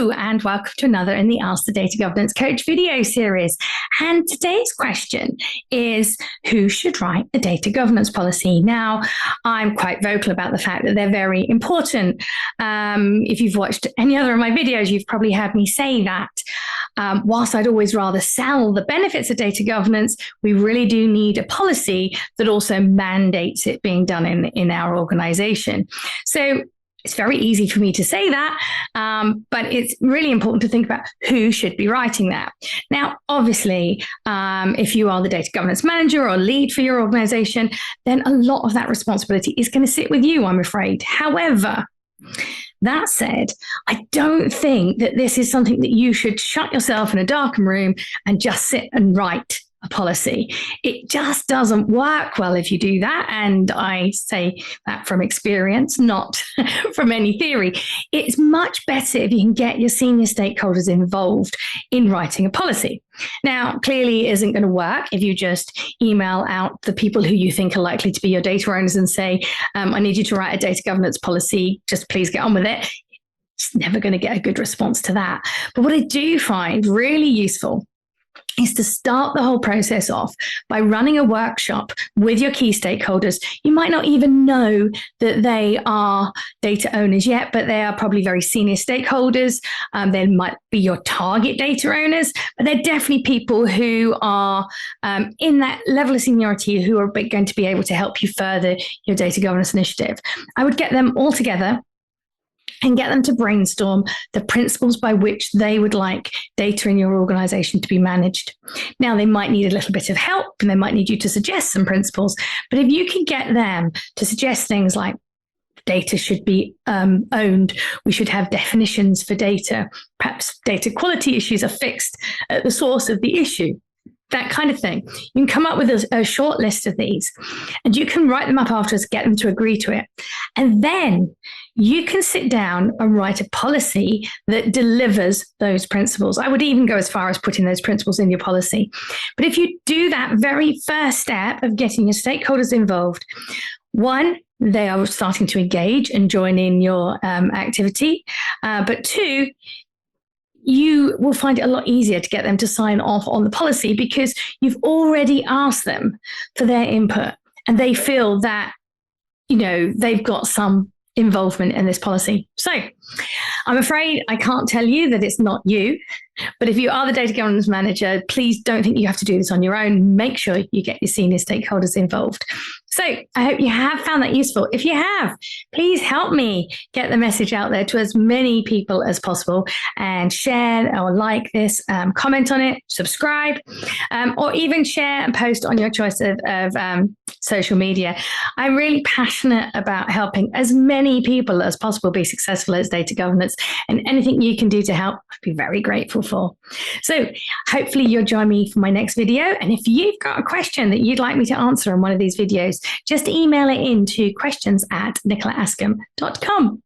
Hello, and welcome to another in the Ask the Data Governance Coach video series. And today's question is, who should write the data governance policy? Now, I'm quite vocal about the fact that they're very important. If you've watched any other of my videos, you've probably heard me say that. Whilst I'd always rather sell the benefits of data governance, we really do need a policy that also mandates it being done in our organization. So it's very easy for me to say that, but it's really important to think about who should be writing that. Now, obviously, if you are the data governance manager or lead for your organization, then a lot of that responsibility is going to sit with you, I'm afraid. However, that said, I don't think that this is something that you should shut yourself in a darkened room and just sit and write a policy. It just doesn't work well if you do that. And I say that from experience, not from any theory. It's much better if you can get your senior stakeholders involved in writing a policy. Now, clearly it isn't going to work if you just email out the people who you think are likely to be your data owners and say, I need you to write a data governance policy, just please get on with it. It's never going to get a good response to that. But what I do find really useful is to start the whole process off by running a workshop with your key stakeholders. You might not even know that they are data owners yet, but they are probably very senior stakeholders. They might be your target data owners, but they're definitely people who are in that level of seniority who are going to be able to help you further your data governance initiative. I would get them all together and get them to brainstorm the principles by which they would like data in your organization to be managed. Now, they might need a little bit of help and they might need you to suggest some principles, but if you can get them to suggest things like data should be owned, we should have definitions for data, perhaps data quality issues are fixed at the source of the issue, that kind of thing. You can come up with a short list of these and you can write them up afterwards, get them to agree to it. And then you can sit down and write a policy that delivers those principles. I would even go as far as putting those principles in your policy. But if you do that very first step of getting your stakeholders involved, one, they are starting to engage and join in your activity. But two, you will find it a lot easier to get them to sign off on the policy because you've already asked them for their input and they feel that, they've got some involvement in this policy. So I'm afraid I can't tell you that it's not you, but if you are the data governance manager, please don't think you have to do this on your own. Make sure you get your senior stakeholders involved. So I hope you have found that useful. If you have, please help me get the message out there to as many people as possible and share or like this, comment on it, subscribe, or even share and post on your choice of social media. I'm really passionate about helping as many people as possible be successful as data governance, and anything you can do to help, I'd be very grateful for. So hopefully you'll join me for my next video. And if you've got a question that you'd like me to answer in one of these videos, just email it in to questions@nicolaascombe.com.